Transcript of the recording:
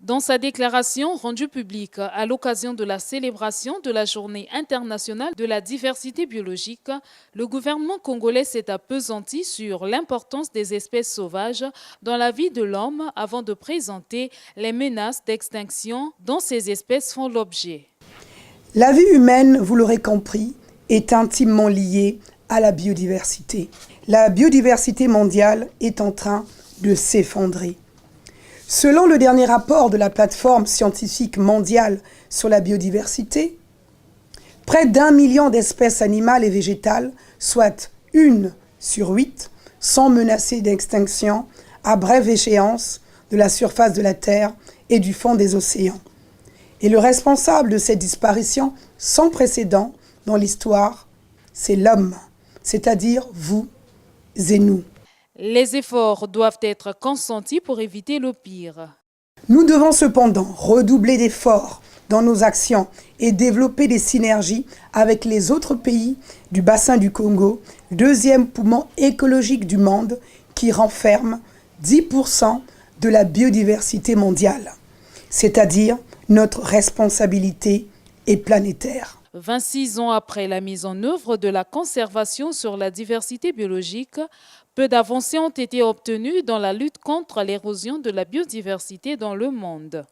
Dans sa déclaration rendue publique à l'occasion de la célébration de la Journée internationale de la diversité biologique, le gouvernement congolais s'est appesanti sur l'importance des espèces sauvages dans la vie de l'homme avant de présenter les menaces d'extinction dont ces espèces font l'objet. La vie humaine, vous l'aurez compris, est intimement liée à la biodiversité. La biodiversité mondiale est en train de s'effondrer. Selon le dernier rapport de la plateforme scientifique mondiale sur la biodiversité, près d'1 million d'espèces animales et végétales, soit 1 sur 8, sont menacées d'extinction à brève échéance de la surface de la Terre et du fond des océans. Et le responsable de cette disparition sans précédent dans l'histoire, c'est l'homme, c'est-à-dire vous et nous. Les efforts doivent être consentis pour éviter le pire. Nous devons cependant redoubler d'efforts dans nos actions et développer des synergies avec les autres pays du bassin du Congo, deuxième poumon écologique du monde qui renferme 10% de la biodiversité mondiale, c'est-à-dire notre responsabilité est planétaire. 26 ans après la mise en œuvre de la conservation sur la diversité biologique, peu d'avancées ont été obtenues dans la lutte contre l'érosion de la biodiversité dans le monde.